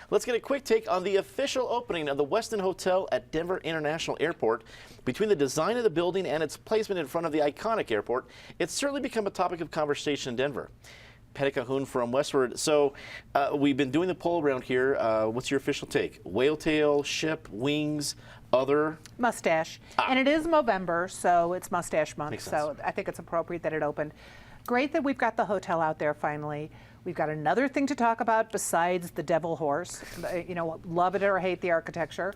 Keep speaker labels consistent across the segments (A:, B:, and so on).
A: Let's get a quick take on the official opening of the Westin Hotel at Denver International Airport. Between the design of the building and its placement in front of the iconic airport, it's certainly become a topic of conversation in Denver. Patty Cahoon from Westward. So we've been doing the poll around here. What's your official take? Whale tail, ship, wings, other?
B: Mustache. And it is Movember, so it's mustache month.
A: Makes
B: So
A: sense.
B: I think it's appropriate that it opened. Great that we've got the hotel out there finally. We've got another thing to talk about besides the devil horse. You know, love it or hate the architecture.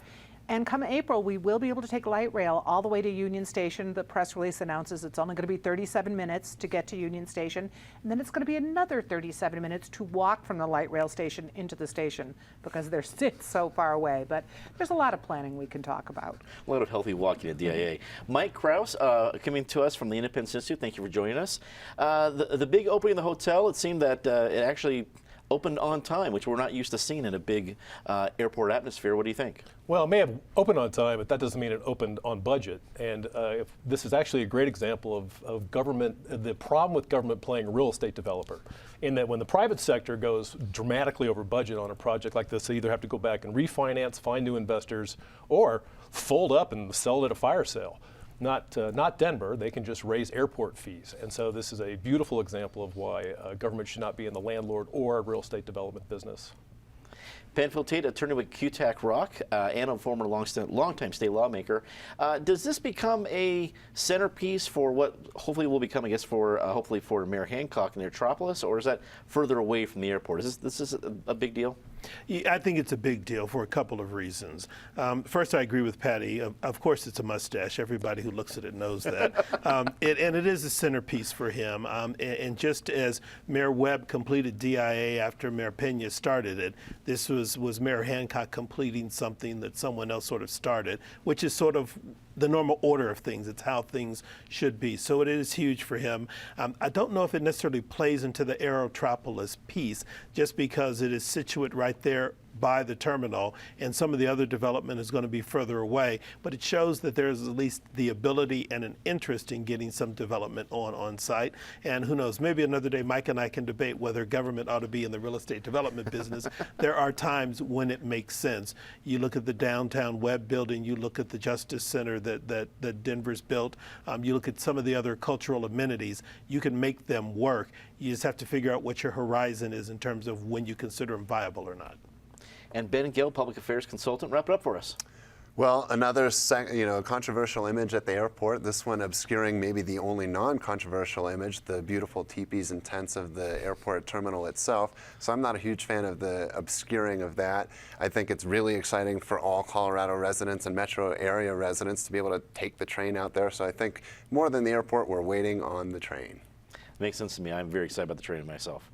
B: And come April, we will be able to take light rail all the way to Union Station. The press release announces it's only going to be 37 minutes to get to Union Station. And then it's going to be another 37 minutes to walk from the light rail station into the station because they're so far away. But there's a lot of planning we can talk about.
A: A lot of healthy walking at DIA. Mike Krause coming to us from the Independence Institute. Thank you for joining us. The big opening of the hotel, it seemed that it actually opened on time, which we're not used to seeing in a big airport atmosphere. What do you think?
C: Well, it may have opened on time, but that doesn't mean it opened on budget. And if this is actually a great example of government, the problem with government playing a real estate developer, in that when the private sector goes dramatically over budget on a project like this, they either have to go back and refinance, find new investors, or fold up and sell it at a fire sale. Not Denver. They can just raise airport fees. And so this is a beautiful example of why government should not be in the landlord or real estate development business.
A: Penfield Tate, attorney with QTAC Rock, and a former longtime state lawmaker. Does this become a centerpiece for what hopefully will become, I guess, hopefully for Mayor Hancock in the Metropolis, or is that further away from the airport? Is this a big deal?
D: Yeah, I think it's a big deal for a couple of reasons. First, I agree with Patty. Of course, it's a mustache. Everybody who looks at it knows that. And it is a centerpiece for him. And just as Mayor Webb completed DIA after Mayor Pena started it, this was Mayor Hancock completing something that someone else sort of started, which is sort of the normal order of things. It's how things should be. So it is huge for him. I don't know if it necessarily plays into the Aerotropolis piece, just because it is situate right there by the terminal, and some of the other development is going to be further away, but it shows that there's at least the ability and an interest in getting some development on site. And who knows, maybe another day Mike and I can debate whether government ought to be in the real estate development business. There are times when it makes sense. You look at the downtown Webb building, you look at the Justice Center that Denver's built, you look at some of the other cultural amenities, you can make them work. You just have to figure out what your horizon is in terms of when you consider them viable or not.
A: And Ben Gill, public affairs consultant, wrap it up for us.
E: Well, another controversial image at the airport, this one obscuring maybe the only non-controversial image, the beautiful teepees and tents of the airport terminal itself. So I'm not a huge fan of the obscuring of that. I think it's really exciting for all Colorado residents and metro area residents to be able to take the train out there. So I think more than the airport, we're waiting on the train.
A: Makes sense to me. I'm very excited about the train myself.